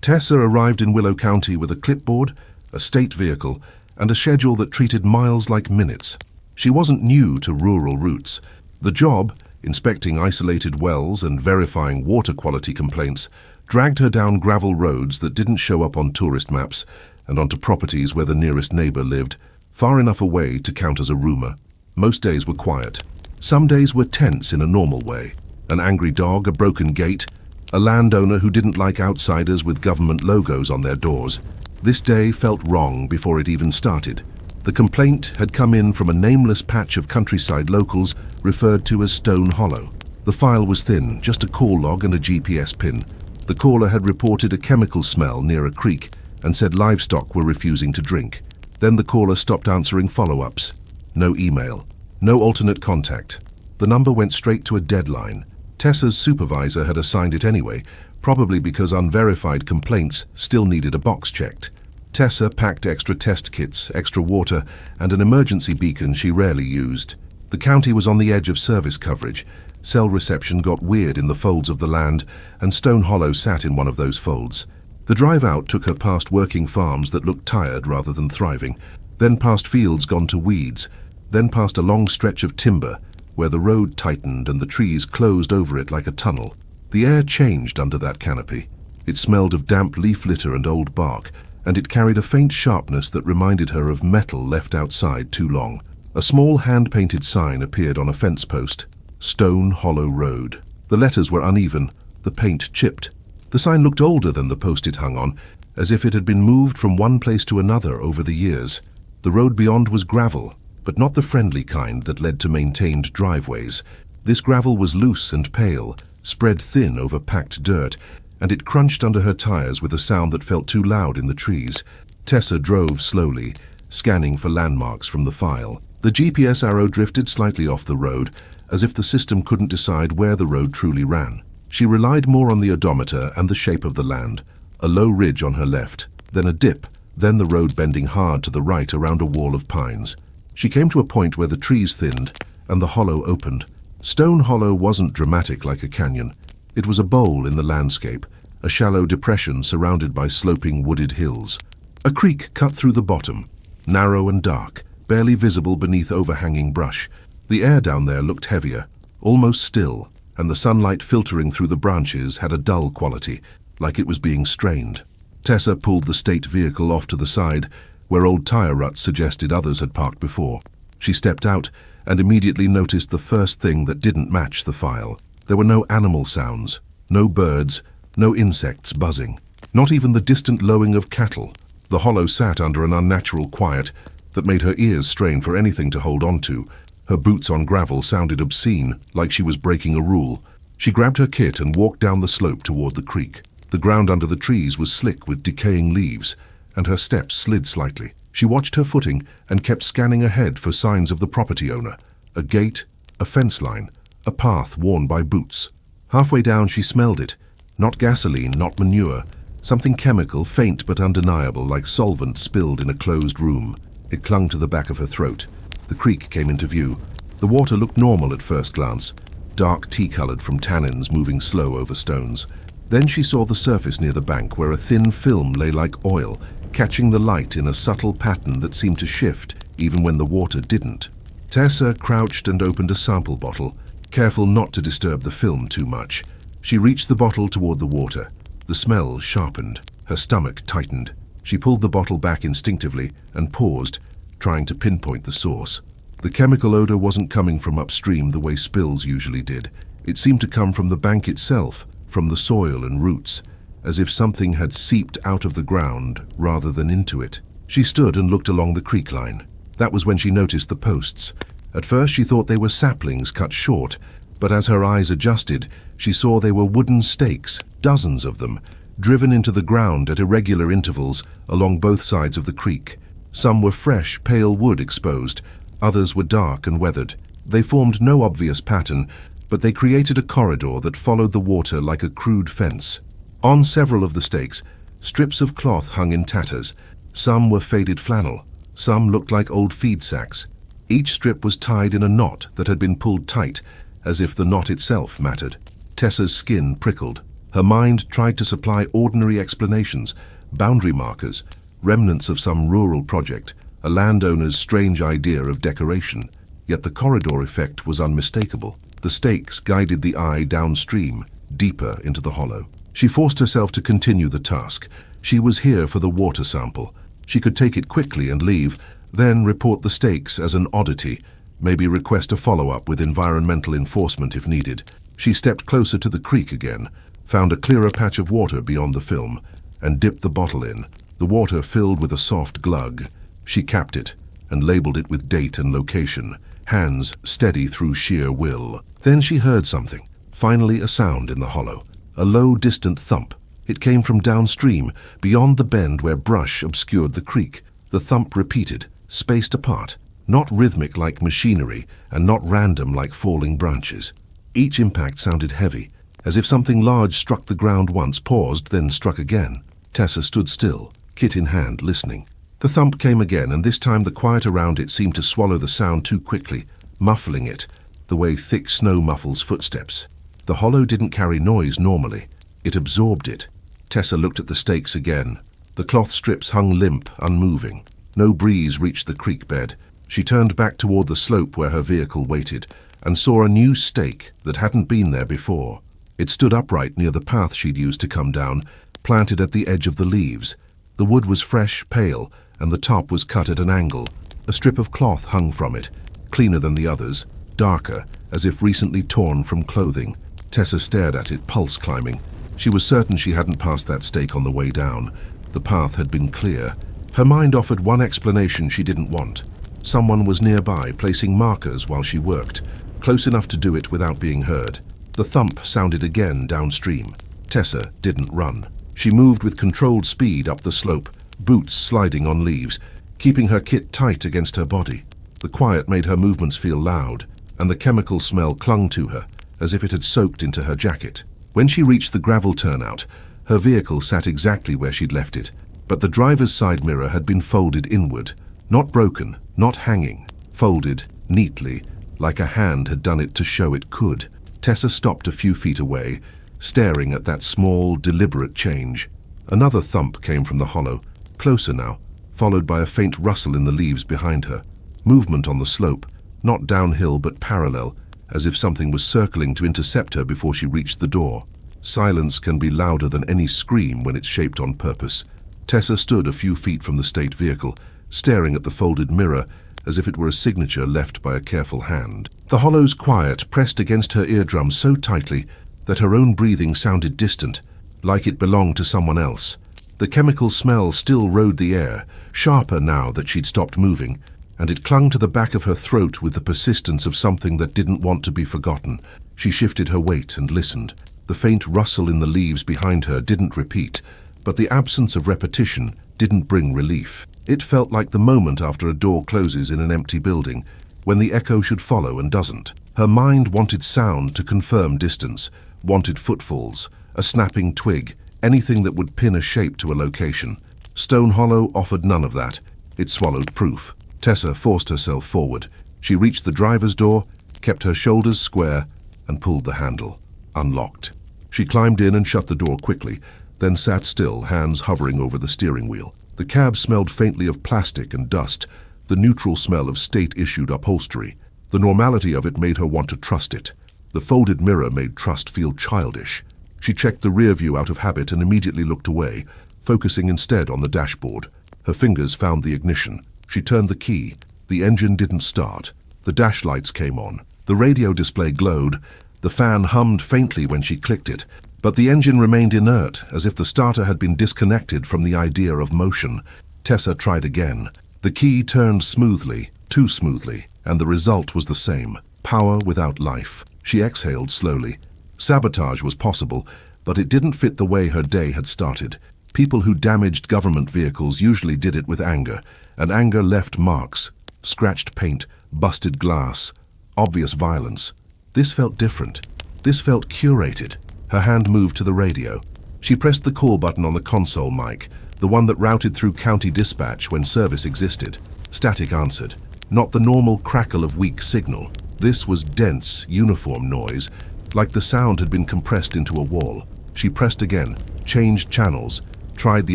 A: Tessa arrived in Willow County with a clipboard, a state vehicle, and a schedule that treated miles like minutes. She wasn't new to rural routes. The job, inspecting isolated wells and verifying water quality complaints, dragged her down gravel roads that didn't show up on tourist maps and onto properties where the nearest neighbor lived, far enough away to count as a rumor. Most days were quiet. Some days were tense in a normal way. An angry dog, a broken gate, a landowner who didn't like outsiders with government logos on their doors. This day felt wrong before it even started. The complaint had come in from a nameless patch of countryside locals referred to as Stone Hollow. The file was thin, just a call log and a GPS pin. The caller had reported a chemical smell near a creek and said livestock were refusing to drink. Then the caller stopped answering follow-ups. No email, no alternate contact. The number went straight to a deadline. Tessa's supervisor had assigned it anyway, probably because unverified complaints still needed a box checked. Tessa packed extra test kits, extra water, and an emergency beacon she rarely used. The county was on the edge of service coverage. Cell reception got weird in the folds of the land, and Stone Hollow sat in one of those folds. The drive out took her past working farms that looked tired rather than thriving, then past fields gone to weeds, then past a long stretch of timber where the road tightened and the trees closed over it like a tunnel. The air changed under that canopy. It smelled of damp leaf litter and old bark, and it carried a faint sharpness that reminded her of metal left outside too long. A small hand-painted sign appeared on a fence post. Stone Hollow Road. The letters were uneven, the paint chipped. The sign looked older than the post it hung on, as if it had been moved from one place to another over the years. The road beyond was gravel, but not the friendly kind that led to maintained driveways. This gravel was loose and pale, spread thin over packed dirt, and it crunched under her tires with a sound that felt too loud in the trees. Tessa drove slowly, scanning for landmarks from the file. The GPS arrow drifted slightly off the road, as if the system couldn't decide where the road truly ran. She relied more on the odometer and the shape of the land. A low ridge on her left, then a dip, then the road bending hard to the right around a wall of pines. She came to a point where the trees thinned and the hollow opened. Stone Hollow wasn't dramatic like a canyon. It was a bowl in the landscape, a shallow depression surrounded by sloping wooded hills. A creek cut through the bottom, narrow and dark, barely visible beneath overhanging brush. The air down there looked heavier, almost still, and the sunlight filtering through the branches had a dull quality, like it was being strained. Tessa pulled the state vehicle off to the side, where old tire ruts suggested others had parked before. She stepped out and immediately noticed the first thing that didn't match the file. There were no animal sounds, no birds, no insects buzzing, not even the distant lowing of cattle. The hollow sat under an unnatural quiet that made her ears strain for anything to hold on to. Her boots on gravel sounded obscene, like she was breaking a rule. She grabbed her kit and walked down the slope toward the creek. The ground under the trees was slick with decaying leaves, and her steps slid slightly. She watched her footing and kept scanning ahead for signs of the property owner. A gate, a fence line, a path worn by boots. Halfway down she smelled it. Not gasoline, not manure. Something chemical, faint but undeniable, like solvent spilled in a closed room. It clung to the back of her throat. The creek came into view. The water looked normal at first glance, dark tea-colored from tannins moving slow over stones. Then she saw the surface near the bank where a thin film lay like oil, catching the light in a subtle pattern that seemed to shift even when the water didn't. Tessa crouched and opened a sample bottle, careful not to disturb the film too much. She reached the bottle toward the water. The smell sharpened. Her stomach tightened. She pulled the bottle back instinctively and paused, trying to pinpoint the source. The chemical odor wasn't coming from upstream the way spills usually did. It seemed to come from the bank itself, from the soil and roots, as if something had seeped out of the ground rather than into it. She stood and looked along the creek line. That was when she noticed the posts. At first she thought they were saplings cut short, but as her eyes adjusted, she saw they were wooden stakes, dozens of them, driven into the ground at irregular intervals along both sides of the creek. Some were fresh, pale wood exposed, others were dark and weathered. They formed no obvious pattern, but they created a corridor that followed the water like a crude fence. On several of the stakes, strips of cloth hung in tatters. Some were faded flannel, some looked like old feed sacks. Each strip was tied in a knot that had been pulled tight, as if the knot itself mattered. Tessa's skin prickled. Her mind tried to supply ordinary explanations, boundary markers, remnants of some rural project, a landowner's strange idea of decoration. Yet the corridor effect was unmistakable. The stakes guided the eye downstream, deeper into the hollow. She forced herself to continue the task. She was here for the water sample. She could take it quickly and leave, then report the stakes as an oddity, maybe request a follow-up with environmental enforcement if needed. She stepped closer to the creek again, found a clearer patch of water beyond the film, and dipped the bottle in. The water filled with a soft glug. She capped it and labeled it with date and location, hands steady through sheer will. Then she heard something, finally a sound in the hollow, a low, distant thump. It came from downstream, beyond the bend where brush obscured the creek. The thump repeated, spaced apart, not rhythmic like machinery and not random like falling branches. Each impact sounded heavy, as if something large struck the ground once, paused, then struck again. Tessa stood still, kit in hand, listening. The thump came again, and this time the quiet around it seemed to swallow the sound too quickly, muffling it, the way thick snow muffles footsteps. The hollow didn't carry noise normally. It absorbed it. Tessa looked at the stakes again. The cloth strips hung limp, unmoving. No breeze reached the creek bed. She turned back toward the slope where her vehicle waited, and saw a new stake that hadn't been there before. It stood upright near the path she'd used to come down, planted at the edge of the leaves. The wood was fresh, pale, and the top was cut at an angle. A strip of cloth hung from it, cleaner than the others, darker, as if recently torn from clothing. Tessa stared at it, pulse climbing. She was certain she hadn't passed that stake on the way down. The path had been clear. Her mind offered one explanation she didn't want. Someone was nearby, placing markers while she worked, close enough to do it without being heard. The thump sounded again downstream. Tessa didn't run. She moved with controlled speed up the slope, boots sliding on leaves, keeping her kit tight against her body. The quiet made her movements feel loud, and the chemical smell clung to her, as if it had soaked into her jacket. When she reached the gravel turnout, her vehicle sat exactly where she'd left it, but the driver's side mirror had been folded inward, not broken, not hanging, folded neatly, like a hand had done it to show it could. Tessa stopped a few feet away, staring at that small, deliberate change. Another thump came from the hollow, closer now, followed by a faint rustle in the leaves behind her. Movement on the slope, not downhill but parallel, as if something was circling to intercept her before she reached the door. Silence can be louder than any scream when it's shaped on purpose. Tessa stood a few feet from the state vehicle, staring at the folded mirror as if it were a signature left by a careful hand. The hollow's quiet pressed against her eardrum so tightly that her own breathing sounded distant, like it belonged to someone else. The chemical smell still rode the air, sharper now that she'd stopped moving, and it clung to the back of her throat with the persistence of something that didn't want to be forgotten. She shifted her weight and listened. The faint rustle in the leaves behind her didn't repeat, but the absence of repetition didn't bring relief. It felt like the moment after a door closes in an empty building, when the echo should follow and doesn't. Her mind wanted sound to confirm distance, wanted footfalls, a snapping twig, anything that would pin a shape to a location. Stone Hollow offered none of that. It swallowed proof. Tessa forced herself forward. She reached the driver's door, kept her shoulders square, and pulled the handle. Unlocked. She climbed in and shut the door quickly, then sat still, hands hovering over the steering wheel. The cab smelled faintly of plastic and dust, the neutral smell of state-issued upholstery. The normality of it made her want to trust it. The folded mirror made trust feel childish. She checked the rear view out of habit and immediately looked away, focusing instead on the dashboard. Her fingers found the ignition. She turned the key. The engine didn't start. The dash lights came on. The radio display glowed. The fan hummed faintly when she clicked it, but the engine remained inert, as if the starter had been disconnected from the idea of motion. Tessa tried again. The key turned smoothly, too smoothly, and the result was the same. Power without life. She exhaled slowly. Sabotage was possible, but it didn't fit the way her day had started. People who damaged government vehicles usually did it with anger, and anger left marks. Scratched paint, busted glass, obvious violence. This felt different. This felt curated. Her hand moved to the radio. She pressed the call button on the console mic, the one that routed through county dispatch when service existed. Static answered. Not the normal crackle of weak signal. This was dense, uniform noise, like the sound had been compressed into a wall. She pressed again, changed channels, tried the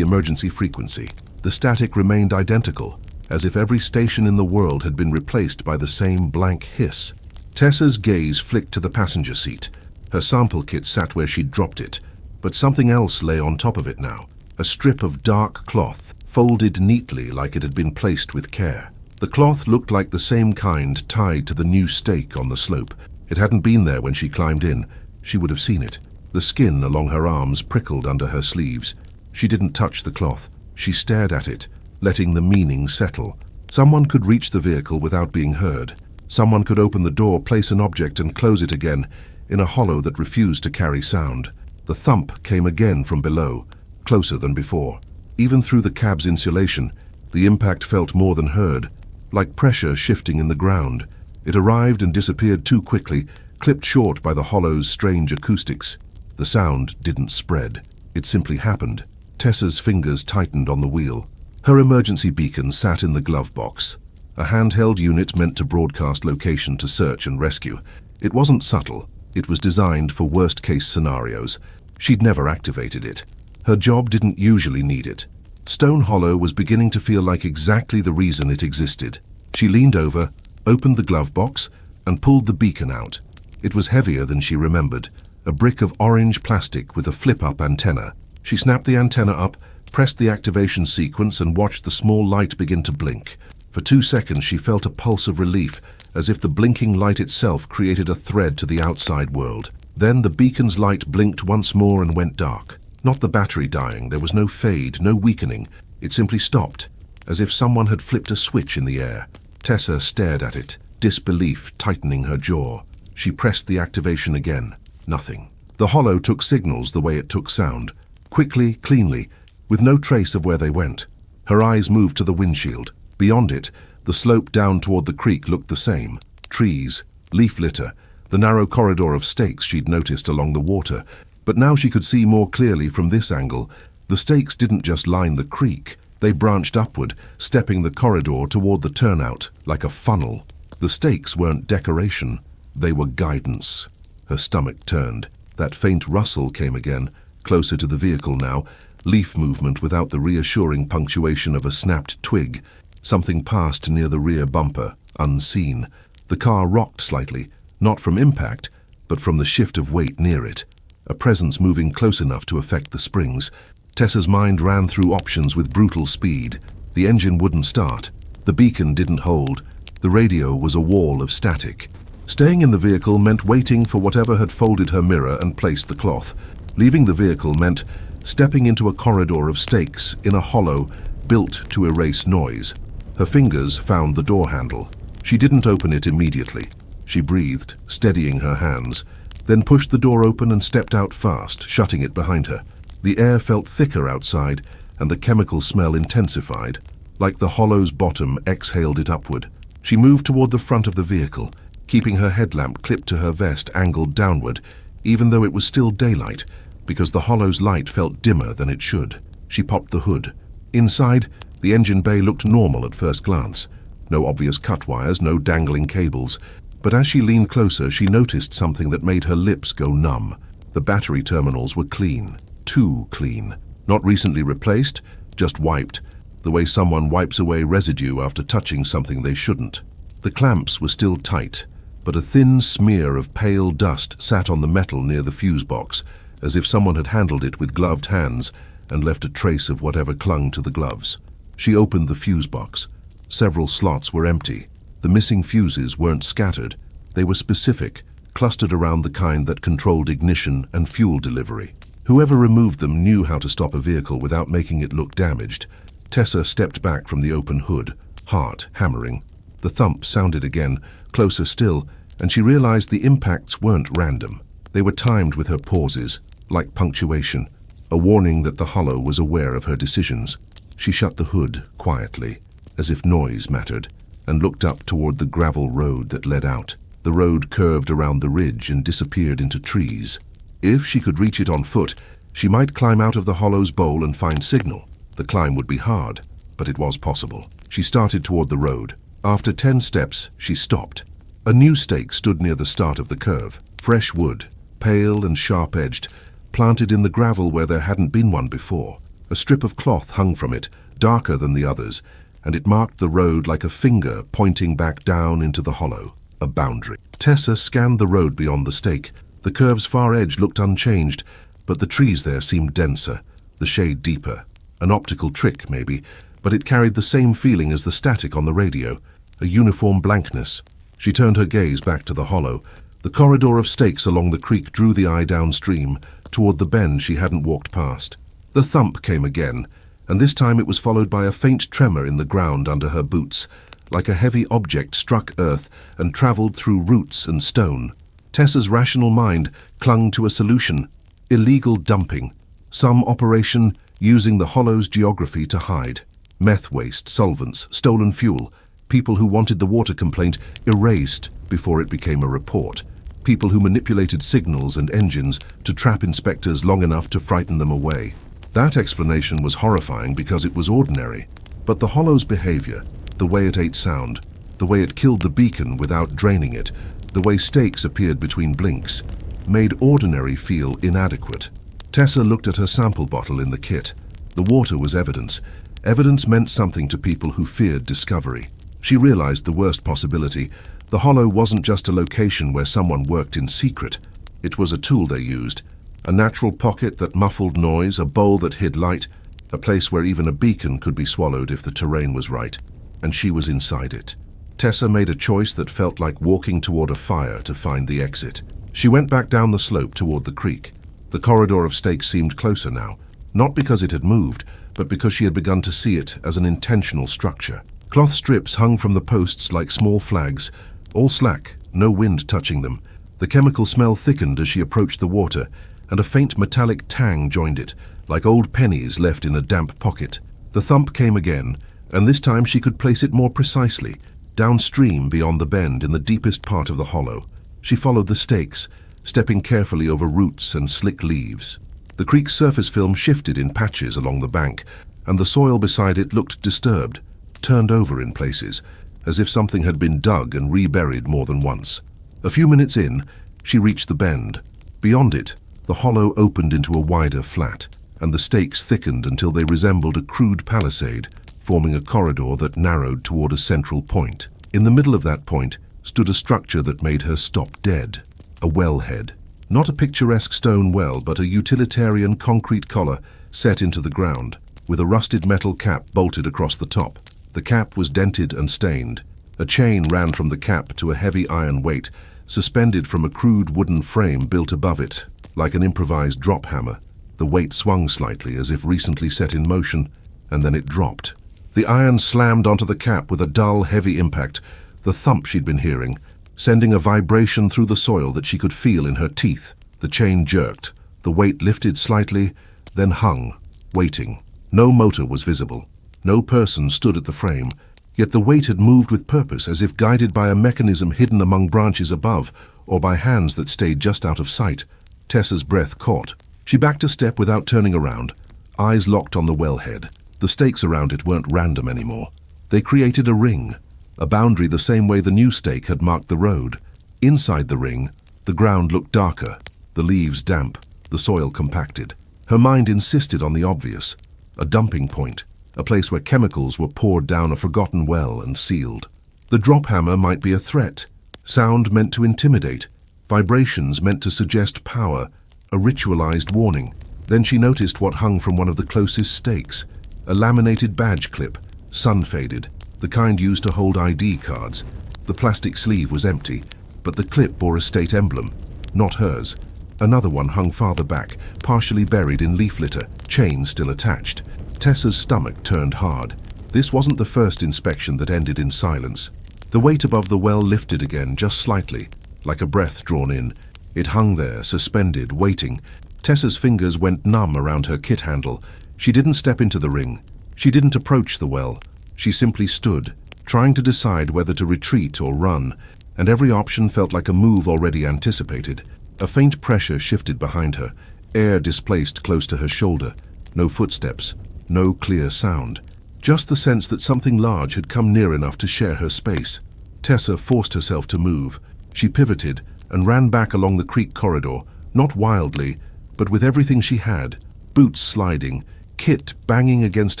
A: emergency frequency. The static remained identical, as if every station in the world had been replaced by the same blank hiss. Tessa's gaze flicked to the passenger seat. Her sample kit sat where she'd dropped it, but something else lay on top of it now. A strip of dark cloth, folded neatly like it had been placed with care. The cloth looked like the same kind tied to the new stake on the slope. It hadn't been there when she climbed in. She would have seen it. The skin along her arms prickled under her sleeves. She didn't touch the cloth. She stared at it, letting the meaning settle. Someone could reach the vehicle without being heard. Someone could open the door, place an object, and close it again, in a hollow that refused to carry sound. The thump came again from below, closer than before. Even through the cab's insulation, the impact felt more than heard, like pressure shifting in the ground. It arrived and disappeared too quickly, clipped short by the hollow's strange acoustics. The sound didn't spread. It simply happened. Tessa's fingers tightened on the wheel. Her emergency beacon sat in the glove box, a handheld unit meant to broadcast location to search and rescue. It wasn't subtle. It was designed for worst-case scenarios. She'd never activated it. Her job didn't usually need it. Stone Hollow was beginning to feel like exactly the reason it existed. She leaned over, opened the glove box, and pulled the beacon out. It was heavier than she remembered, a brick of orange plastic with a flip-up antenna. She snapped the antenna up, pressed the activation sequence, and watched the small light begin to blink. For 2 seconds she felt a pulse of relief, as if the blinking light itself created a thread to the outside world. Then the beacon's light blinked once more and went dark. Not the battery dying, there was no fade, no weakening. It simply stopped, as if someone had flipped a switch in the air. Tessa stared at it, disbelief tightening her jaw. She pressed the activation again. Nothing. The hollow took signals the way it took sound, quickly, cleanly, with no trace of where they went. Her eyes moved to the windshield. Beyond it, the slope down toward the creek looked the same. Trees, leaf litter, the narrow corridor of stakes she'd noticed along the water. But now she could see more clearly from this angle. The stakes didn't just line the creek. They branched upward, stepping the corridor toward the turnout, like a funnel. The stakes weren't decoration. They were guidance. Her stomach turned. That faint rustle came again, closer to the vehicle now, leaf movement without the reassuring punctuation of a snapped twig. Something passed near the rear bumper, unseen. The car rocked slightly, not from impact, but from the shift of weight near it. A presence moving close enough to affect the springs. Tessa's mind ran through options with brutal speed. The engine wouldn't start. The beacon didn't hold. The radio was a wall of static. Staying in the vehicle meant waiting for whatever had folded her mirror and placed the cloth. Leaving the vehicle meant stepping into a corridor of stakes in a hollow built to erase noise. Her fingers found the door handle. She didn't open it immediately. She breathed, steadying her hands, then pushed the door open and stepped out fast, shutting it behind her. The air felt thicker outside, and the chemical smell intensified, like the hollow's bottom exhaled it upward. She moved toward the front of the vehicle, keeping her headlamp clipped to her vest angled downward, even though it was still daylight, because the hollow's light felt dimmer than it should. She popped the hood. Inside, the engine bay looked normal at first glance. No obvious cut wires, no dangling cables. But as she leaned closer, she noticed something that made her lips go numb. The battery terminals were clean. Too clean. Not recently replaced, just wiped, the way someone wipes away residue after touching something they shouldn't. The clamps were still tight, but a thin smear of pale dust sat on the metal near the fuse box, as if someone had handled it with gloved hands and left a trace of whatever clung to the gloves. She opened the fuse box. Several slots were empty. The missing fuses weren't scattered. They were specific, clustered around the kind that controlled ignition and fuel delivery. Whoever removed them knew how to stop a vehicle without making it look damaged. Tessa stepped back from the open hood, heart hammering. The thump sounded again, closer still, and she realized the impacts weren't random. They were timed with her pauses, like punctuation, a warning that the hollow was aware of her decisions. She shut the hood quietly, as if noise mattered, and looked up toward the gravel road that led out. The road curved around the ridge and disappeared into trees. If she could reach it on foot, she might climb out of the hollow's bowl and find signal. The climb would be hard, but it was possible. She started toward the road. After 10 steps, she stopped. A new stake stood near the start of the curve. Fresh wood, pale and sharp-edged, planted in the gravel where there hadn't been one before. A strip of cloth hung from it, darker than the others, and it marked the road like a finger pointing back down into the hollow, a boundary. Tessa scanned the road beyond the stake. The curve's far edge looked unchanged, but the trees there seemed denser, the shade deeper. An optical trick, maybe, but it carried the same feeling as the static on the radio, a uniform blankness. She turned her gaze back to the hollow. The corridor of stakes along the creek drew the eye downstream, toward the bend she hadn't walked past. The thump came again, and this time it was followed by a faint tremor in the ground under her boots, like a heavy object struck earth and traveled through roots and stone. Tessa's rational mind clung to a solution: illegal dumping, some operation using the hollow's geography to hide. Meth waste, solvents, stolen fuel, people who wanted the water complaint erased before it became a report, people who manipulated signals and engines to trap inspectors long enough to frighten them away. That explanation was horrifying because it was ordinary, but the hollow's behavior, the way it ate sound, the way it killed the beacon without draining it, the way stakes appeared between blinks, made ordinary feel inadequate. Tessa looked at her sample bottle in the kit. The water was evidence. Evidence meant something to people who feared discovery. She realized the worst possibility. The hollow wasn't just a location where someone worked in secret. It was a tool they used. A natural pocket that muffled noise, a bowl that hid light, a place where even a beacon could be swallowed if the terrain was right. And she was inside it. Tessa made a choice that felt like walking toward a fire to find the exit. She went back down the slope toward the creek. The corridor of stakes seemed closer now, not because it had moved, but because she had begun to see it as an intentional structure. Cloth strips hung from the posts like small flags, all slack, no wind touching them. The chemical smell thickened as she approached the water, and a faint metallic tang joined it, like old pennies left in a damp pocket. The thump came again, and this time she could place it more precisely, downstream beyond the bend in the deepest part of the hollow. She followed the stakes, stepping carefully over roots and slick leaves. The creek's surface film shifted in patches along the bank, and the soil beside it looked disturbed, turned over in places, as if something had been dug and reburied more than once. A few minutes in, she reached the bend. Beyond it, the hollow opened into a wider flat, and the stakes thickened until they resembled a crude palisade, forming a corridor that narrowed toward a central point. In the middle of that point stood a structure that made her stop dead. A wellhead. Not a picturesque stone well, but a utilitarian concrete collar set into the ground, with a rusted metal cap bolted across the top. The cap was dented and stained. A chain ran from the cap to a heavy iron weight, suspended from a crude wooden frame built above it, like an improvised drop hammer. The weight swung slightly as if recently set in motion, and then it dropped. The iron slammed onto the cap with a dull, heavy impact, the thump she'd been hearing, sending a vibration through the soil that she could feel in her teeth. The chain jerked. The weight lifted slightly, then hung, waiting. No motor was visible. No person stood at the frame, yet the weight had moved with purpose, as if guided by a mechanism hidden among branches above, or by hands that stayed just out of sight. Tessa's breath caught. She backed a step without turning around, eyes locked on the wellhead. The stakes around it weren't random anymore. They created a ring, a boundary the same way the new stake had marked the road. Inside the ring, the ground looked darker, the leaves damp, the soil compacted. Her mind insisted on the obvious, a dumping point, a place where chemicals were poured down a forgotten well and sealed. The drop hammer might be a threat, sound meant to intimidate, vibrations meant to suggest power, a ritualized warning. Then she noticed what hung from one of the closest stakes, a laminated badge clip, sun-faded, the kind used to hold ID cards. The plastic sleeve was empty, but the clip bore a state emblem, not hers. Another one hung farther back, partially buried in leaf litter, chain still attached. Tessa's stomach turned hard. This wasn't the first inspection that ended in silence. The weight above the well lifted again, just slightly, like a breath drawn in. It hung there, suspended, waiting. Tessa's fingers went numb around her kit handle. She didn't step into the ring. She didn't approach the well. She simply stood, trying to decide whether to retreat or run, and every option felt like a move already anticipated. A faint pressure shifted behind her, air displaced close to her shoulder. No footsteps, no clear sound. Just the sense that something large had come near enough to share her space. Tessa forced herself to move. She pivoted and ran back along the creek corridor, not wildly, but with everything she had. Boots sliding, kit banging against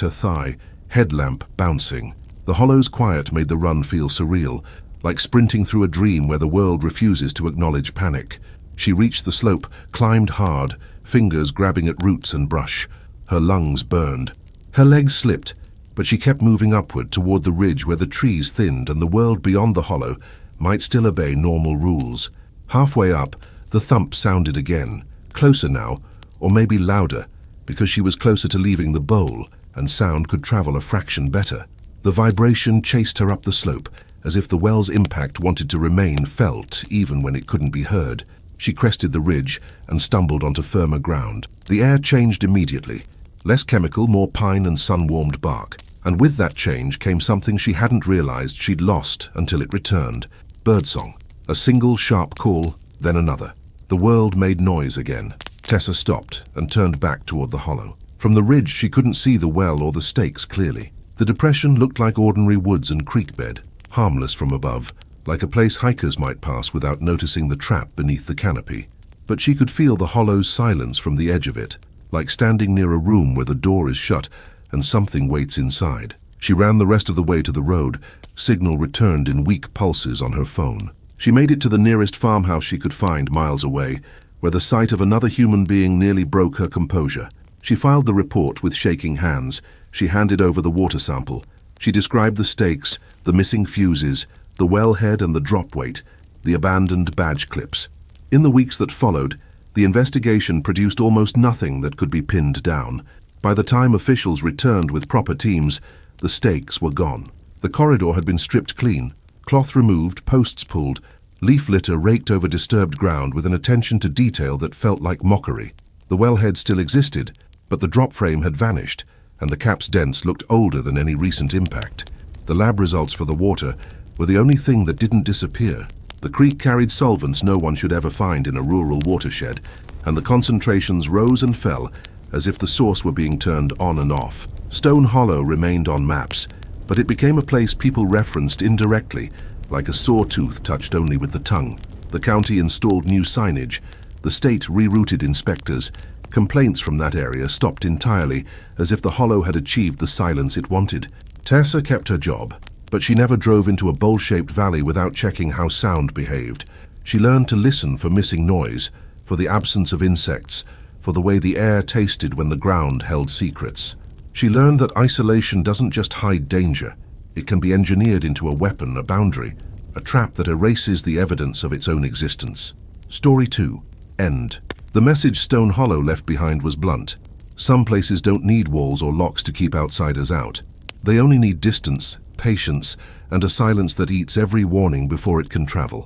A: her thigh, headlamp bouncing. The hollow's quiet made the run feel surreal, like sprinting through a dream where the world refuses to acknowledge panic. She reached the slope, climbed hard, fingers grabbing at roots and brush. Her lungs burned. Her legs slipped, but she kept moving upward toward the ridge where the trees thinned and the world beyond the hollow might still obey normal rules. Halfway up, the thump sounded again, closer now, or maybe louder, because she was closer to leaving the bowl, and sound could travel a fraction better. The vibration chased her up the slope, as if the well's impact wanted to remain felt even when it couldn't be heard. She crested the ridge and stumbled onto firmer ground. The air changed immediately. Less chemical, more pine and sun-warmed bark. And with that change came something she hadn't realized she'd lost until it returned. Birdsong. A single sharp call, then another. The world made noise again. Tessa stopped and turned back toward the hollow. From the ridge she couldn't see the well or the stakes clearly. The depression looked like ordinary woods and creek bed, harmless from above, like a place hikers might pass without noticing the trap beneath the canopy. But she could feel the hollow's silence from the edge of it, like standing near a room where the door is shut and something waits inside. She ran the rest of the way to the road. Signal returned in weak pulses on her phone. She made it to the nearest farmhouse she could find miles away, where the sight of another human being nearly broke her composure. She filed the report with shaking hands. She handed over the water sample. She described the stakes, the missing fuses, the wellhead and the drop weight, the abandoned badge clips. In the weeks that followed, the investigation produced almost nothing that could be pinned down. By the time officials returned with proper teams, the stakes were gone. The corridor had been stripped clean, cloth removed, posts pulled, leaf litter raked over disturbed ground with an attention to detail that felt like mockery. The wellhead still existed, but the drop frame had vanished, and the cap's dents looked older than any recent impact. The lab results for the water were the only thing that didn't disappear. The creek carried solvents no one should ever find in a rural watershed, and the concentrations rose and fell as if the source were being turned on and off. Stone Hollow remained on maps, but it became a place people referenced indirectly, like a sawtooth touched only with the tongue. The county installed new signage. The state rerouted inspectors. Complaints from that area stopped entirely, as if the hollow had achieved the silence it wanted. Tessa kept her job, but she never drove into a bowl-shaped valley without checking how sound behaved. She learned to listen for missing noise, for the absence of insects, for the way the air tasted when the ground held secrets. She learned that isolation doesn't just hide danger. It can be engineered into a weapon, a boundary, a trap that erases the evidence of its own existence. Story 2. End. The message Stone Hollow left behind was blunt. Some places don't need walls or locks to keep outsiders out. They only need distance, patience, and a silence that eats every warning before it can travel.